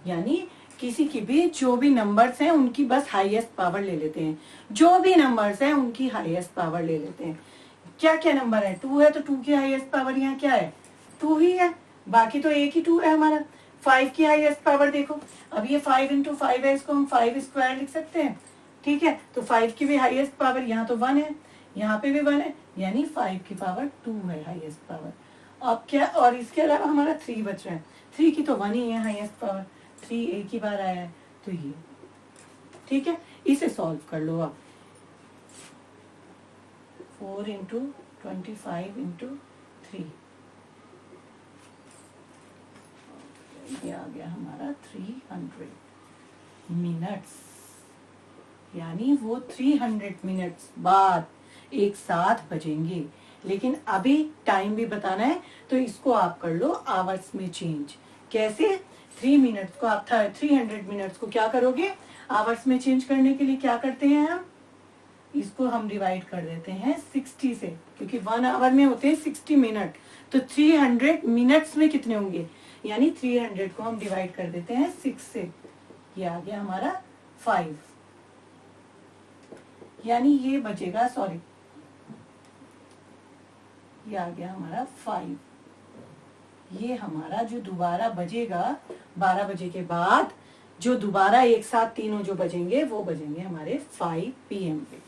यानी किसी की भी जो भी नंबर्स हैं उनकी बस हाईएस्ट पावर ले लेते हैं, जो भी नंबर्स हैं उनकी हाईएस्ट पावर ले लेते हैं। क्या क्या नंबर है, 2 है तो 2 की हाईएस्ट पावर यहाँ क्या है, 2 ही है, बाकी तो एक ही 2 है हमारा। 5 की हाईएस्ट पावर देखो, अब ये 5 इंटू 5 है, इसको हम 5 स्क्वायर लिख सकते हैं, ठीक है। तो 5 की भी हाईएस्ट पावर यहाँ तो 1 है, यहाँ पे भी 1 है, यानी 5 की पावर 2 है हाईएस्ट पावर। अब क्या, और इसके अलावा हमारा 3 बच रहा है, 3 की तो 1 ही है हाईएस्ट पावर, 3 एक ही बार आया है, तो ये, ठीक है। इसे सॉल्व कर लो आप, 4 इंटू 25 इंटू 3, ये आ गया हमारा 300 मिनट्स, यानी वो 300 मिनट्स बाद एक साथ बजेंगे। लेकिन अभी टाइम भी बताना है, तो इसको आप कर लो आवर्स में चेंज। कैसे, 3 मिनट्स को आप 300 मिनट्स को क्या करोगे, आवर्स में चेंज करने के लिए क्या करते हैं हम, इसको हम डिवाइड कर देते हैं 60 से, क्योंकि 1 आवर में होते हैं 60 मिनट, तो 300 मिनट्स में कितने होंगे, यानी 300 को हम डिवाइड कर देते हैं 6 से, ये आ गया हमारा 5, यानी ये बचेगा, सॉरी ये आ गया हमारा 5। ये हमारा जो दोबारा बजेगा 12 बजे के बाद, जो दोबारा एक साथ तीनों जो बजेंगे वो बजेंगे हमारे 5 PM पे।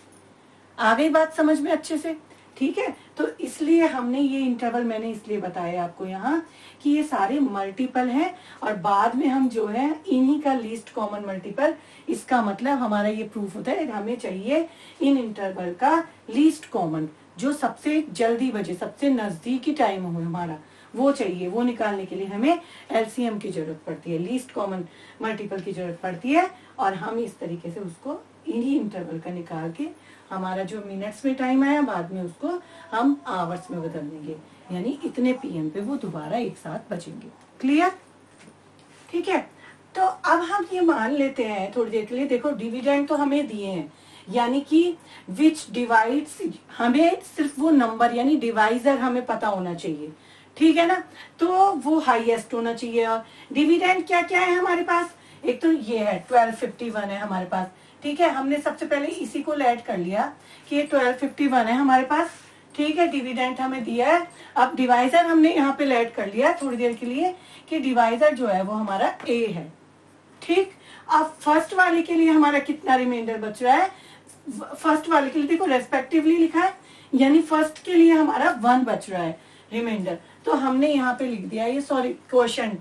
आ गई बात समझ में अच्छे से, ठीक है। तो इसलिए हमने ये इंटरवल मैंने इसलिए बताया आपको यहाँ कि ये सारे मल्टीपल हैं, और बाद में हम जो है इन्हीं का लीस्ट कॉमन मल्टीपल, इसका मतलब हमारा ये प्रूफ होता है हमें चाहिए इन इंटरवल का लीस्ट कॉमन, जो सबसे जल्दी बजे, सबसे नजदीकी टाइम हो हमारा, वो चाहिए। वो निकालने के लिए हमें एलसीएम की जरूरत पड़ती है, लीस्ट कॉमन मल्टीपल की जरूरत पड़ती है, और हम इस तरीके से उसको इन्हीं इंटरवल का निकाल के हमारा जो मिनट्स में टाइम आया बाद में उसको हम आवर्स में बदल देंगे, यानी इतने PM पे वो दोबारा एक साथ बचेंगे। क्लियर, ठीक है। तो अब हम ये मान लेते हैं थोड़ी देर के लिए, देखो डिविडेंड तो हमें दिए हैं, यानी कि विच डिवाइड्स, हमें सिर्फ वो नंबर यानी डिवाइजर हमें पता होना चाहिए, ठीक है ना, तो वो हाईएस्ट होना चाहिए। और डिविडेंड क्या क्या है हमारे पास, एक तो ये है 1251 है हमारे पास, ठीक है। हमने सबसे पहले इसी को ऐड कर लिया कि ये 1251 है हमारे पास, ठीक है। डिविडेंड हमें दिया है, अब डिवाइजर हमने यहाँ पे ऐड कर लिया थोड़ी देर के लिए कि डिवाइजर जो है वो हमारा A है, ठीक। अब फर्स्ट वाले के लिए हमारा कितना रिमाइंडर बच रहा है, फर्स्ट वाले के लिए देखो रेस्पेक्टिवली लिखा है, यानी फर्स्ट के लिए हमारा 1 बच रहा है रिमाइंडर, तो हमने यहाँ पे लिख दिया ये, सॉरी क्वोशंट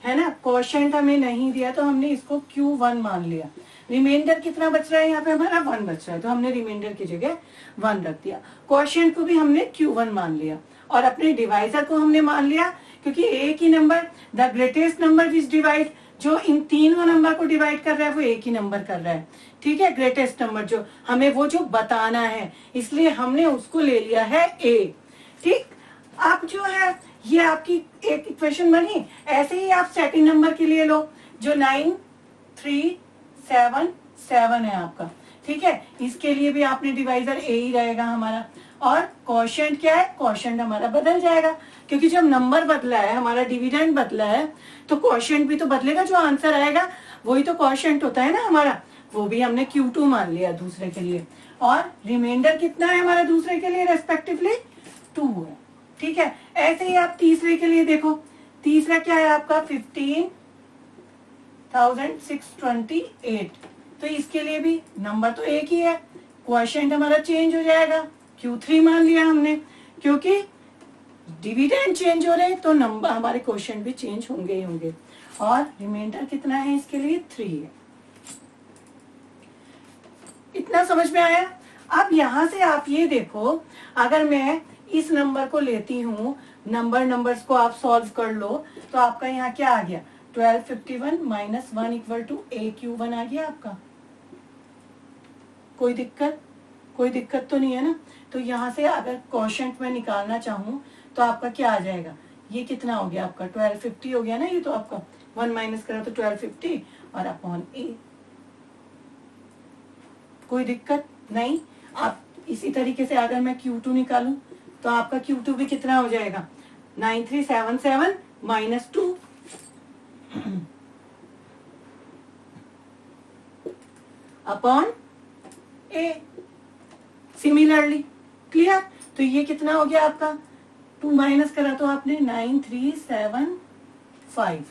है ना, क्वोशंट हमें नहीं दिया तो हमने इसको Q1 मान लिया। रिमाइंडर कितना बच रहा है यहाँ पे हमारा 1 बच रहा है, तो हमने रिमाइंडर की जगह 1 रख दिया। क्वोशंट को भी हमने Q1 मान लिया, और अपने डिवाइजर को हमने मान लिया, क्योंकि एक ही number, the greatest number which divide, जो इन तीनों नंबर को डिवाइड कर रहा है वो एक ही नंबर कर रहा है, ठीक है। ग्रेटेस्ट नंबर जो हमें वो जो बताना है, इसलिए हमने उसको ले लिया है A, ठीक। अब जो है ये आपकी एक इक्वेशन बनी, ऐसे ही आप सेकंड नंबर के लिए लो जो 9377 है आपका, ठीक है। इसके लिए भी आपने डिवाइजर A ही रहेगा हमारा, और क्वोशंट क्या है, क्वोशंट हमारा बदल जाएगा, क्योंकि जब नंबर बदला है, हमारा डिविडेंड बदला है, तो क्वोशंट भी तो बदलेगा, जो आंसर आएगा वही तो क्वोशंट होता है ना हमारा, वो भी हमने Q2 मान लिया दूसरे के लिए। और रिमाइंडर कितना है हमारा दूसरे के लिए, रेस्पेक्टिवली 2 है, ठीक है। ऐसे ही आप तीसरे के लिए देखो, तीसरा क्या है आपका 15 1628। तो इसके लिए भी नंबर तो एक ही है, क्वोशिएंट हमारा चेंज हो जाएगा, Q3 मान लिया हमने, क्योंकि डिविडेंड चेंज हो रहे हैं तो नंबर हमारे क्वोशिएंट भी चेंज होंगे ही होंगे। और रिमाइंडर कितना है इसके लिए, 3 है। इतना समझ में आया। अब यहां से आप ये देखो, अगर मैं इस नंबर को लेती हूँ, नंबर्स को आप सॉल्व कर लो, तो आपका यहाँ क्या आ गया, 1251 माइनस 1 इक्वल टू AQ1 आ गया आपका। कोई दिक्कत तो नहीं है ना। तो यहाँ से अगर क्वोशिएंट में निकालना चाहूँ तो आपका क्या आ जाएगा, ये कितना हो गया आपका 1250 हो गया ना, ये तो आपका 1 माइनस करा तो 1250 और अपॉन A। कोई दिक्कत नहीं। आप इसी तरीके से अगर मैं Q2 निकालूं तो आपका Q2 भी कितना हो जाएगा, 9377 minus 2 upon A। Similarly clear. तो ये कितना हो गया आपका, 2 माइनस करा तो आपने 9375,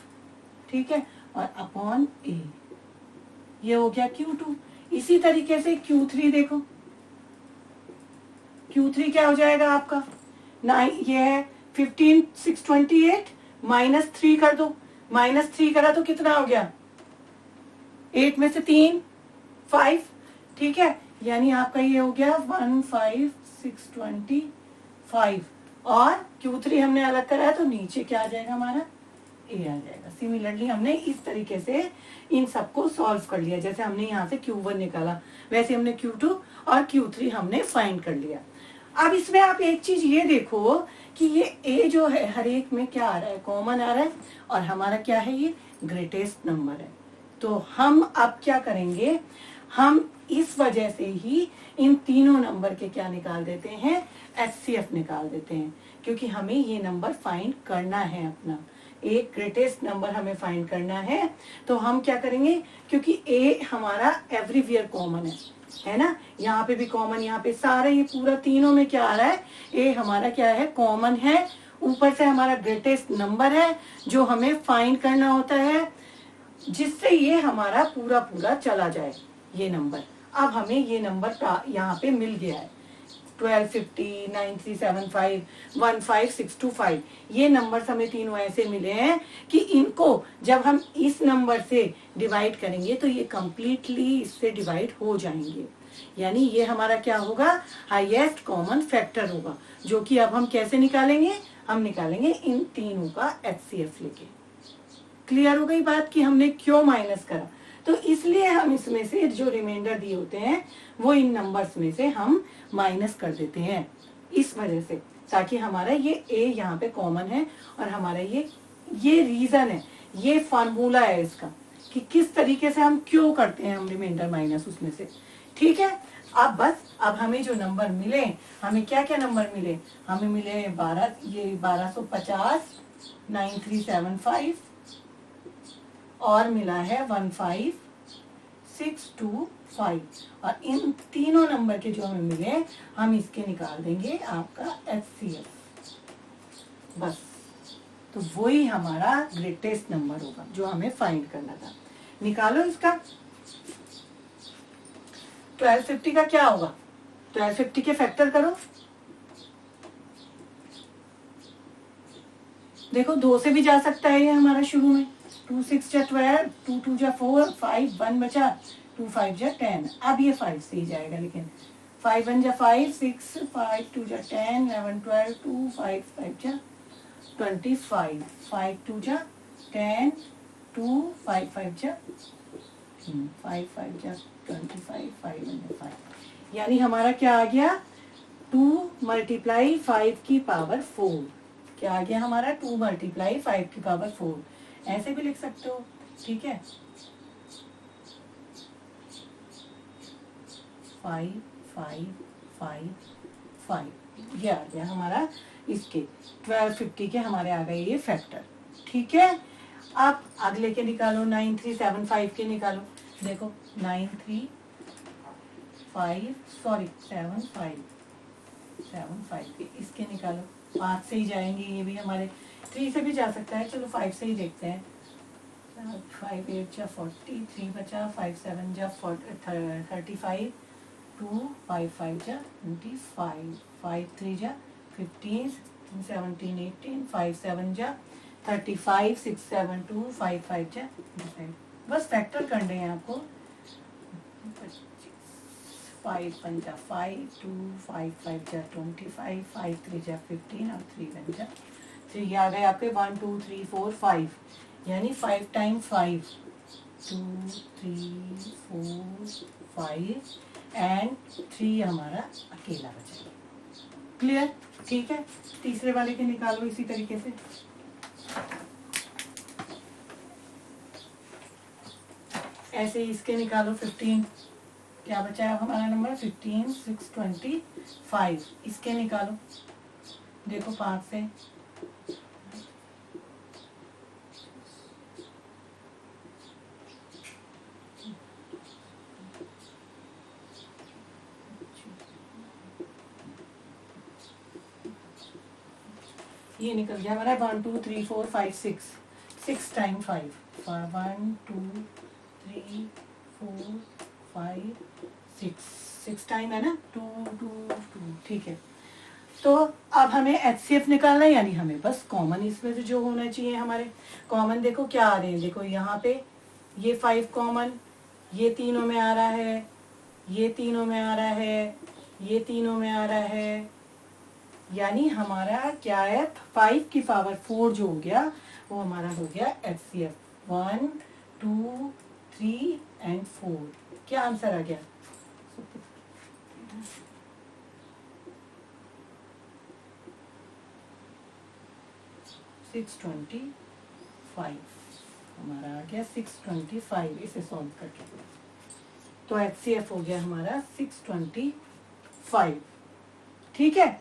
ठीक है, और अपॉन A। ये हो गया Q2। इसी तरीके से Q3 देखो, Q3 क्या हो जाएगा आपका, ये है 15628 माइनस 3 कर दो, माइनस 3 करा तो कितना हो गया, 8 में से 3 5, ठीक है, यानी आपका ये हो गया 15625। और Q3 हमने अलग कराया तो नीचे क्या आ जाएगा हमारा, A आ जाएगा। सिमिलरली हमने इस तरीके से इन सबको सॉल्व कर लिया, जैसे हमने यहाँ से Q1 निकाला वैसे हमने Q2 और Q3 हमने फाइंड कर लिया। अब इसमें आप एक चीज ये देखो कि ये A जो है हर एक में क्या आ रहा है, कॉमन आ रहा है, और हमारा क्या है, ये ग्रेटेस्ट नंबर है। तो हम अब क्या करेंगे, हम इस वजह से ही इन तीनों नंबर के क्या निकाल देते हैं, HCF निकाल देते हैं, क्योंकि हमें ये नंबर फाइंड करना है अपना, एक ग्रेटेस्ट नंबर हमें फाइंड करना है। तो हम क्या करेंगे, क्योंकि A हमारा एवरीवेयर कॉमन है ना, यहाँ पे भी कॉमन, यहाँ पे सारे ये पूरा तीनों में क्या आ रहा है, A हमारा क्या है, कॉमन है, ऊपर से हमारा ग्रेटेस्ट नंबर है जो हमें फाइंड करना होता है, जिससे ये हमारा पूरा पूरा चला जाए ये नंबर। अब हमें ये नंबर यहाँ पे मिल गया है, 1250, 9375, 15625। ये नंबर हमें तीनों ऐसे मिले हैं कि इनको जब हम इस नंबर से डिवाइड करेंगे तो ये कंप्लीटली इससे डिवाइड हो जाएंगे, यानी ये हमारा क्या होगा, हाईएस्ट कॉमन फैक्टर होगा, जो कि अब हम कैसे निकालेंगे, हम निकालेंगे इन तीनों का HCF लेके। क्लियर हो गई बात कि हमने क्यों माइनस करा। तो इसलिए हम इसमें से जो रिमाइंडर दिए होते हैं वो इन नंबर्स में से हम माइनस कर देते हैं, इस वजह से, ताकि हमारा ये A यहाँ पे कॉमन है और हमारा ये रीजन है, ये फार्मूला है इसका कि किस तरीके से हम क्यों करते हैं हम रिमाइंडर माइनस उसमें से, ठीक है। अब बस, अब हमें जो नंबर मिले, हमें क्या क्या नंबर मिले, हमें मिले 1250, 9375 और मिला है 15625। और इन तीनों नंबर के जो हमें मिले हम इसके निकाल देंगे आपका HCF, बस। तो वही हमारा ग्रेटेस्ट नंबर होगा जो हमें फाइंड करना था। निकालो इसका, 1250 का क्या होगा, 1250 के फैक्टर करो, देखो 2 से भी जा सकता है ये हमारा शुरू में, 2 6 जा 12, 2 2 जा 4, 5 1 बचा, 2 5 जा 10। अब ये 5 से ही जाएगा, लेकिन 5 1 जा 5 6, 5 2 जा 10, 11 12, 2 5 5 जा 25, 5 2 जा 10, 2 5 5 जा 5 5 जा 25, 5 1 जा 5, यानी हमारा क्या आ गया, 2 मल्टीप्लाई 5 की पावर 4। क्या आ गया हमारा, 2 मल्टीप्लाई 5 की पावर 4, ऐसे भी लिख सकते हो, ठीक है। 5 5 5 5, ये आ गया हमारा इसके 1250 के हमारे आ गए ये फैक्टर, ठीक है। अब अगले के निकालो, 9375 के निकालो, देखो 75 के इसके निकालो, 5 से ही जाएंगे, ये भी हमारे 3 से भी जा सकता है, चलो 5 से ही देखते हैं, 5 8 जा 40, 3 बचा, 5 7 जा 35, 2 5 5 जा 25, 5 3 जा 15, 16 17 18, 5 7 जा 35, 6 7 2 5 5 जा 25। बस फैक्टर करने हैं आपको। 5 1 जा 5, 2 5 5 जा 25, 5 3 जा 15 और 3 1 जा 3। आ गए आपके 1 2 3 4 5, यानी 5 टाइम्स 5, 2 3 4 5 एंड 3 हमारा अकेला बचेगा। क्लियर? ठीक है, तीसरे वाले के निकालो इसी तरीके से। ऐसे ही इसके निकालो। 15 क्या बचा है हमारा नंबर? 15 6 25। इसके निकालो, देखो 5 से। ये निकल गया हमारा 1 2 3 4 5 6। 6 टाइम 5, 1 2 3 4 5 6। 6 टाइम है ना, 2 2 2। ठीक है, तो अब हमें HCF निकालना है, यानी हमें बस कॉमन इसमें से जो होना चाहिए हमारे कॉमन। देखो क्या आ रहे हैं, देखो यहाँ पे ये 5 कॉमन, ये तीनों में आ रहा है, ये तीनों में आ रहा है, ये तीनों में आ रहा है, यानी हमारा क्या है 5 की पावर 4 जो हो गया वो हमारा हो गया HCF। 1 2 3 एंड 4। क्या आंसर आ गया? 625 हमारा आ गया 625। इसे सॉल्व करके तो HCF हो गया हमारा 625। ठीक है,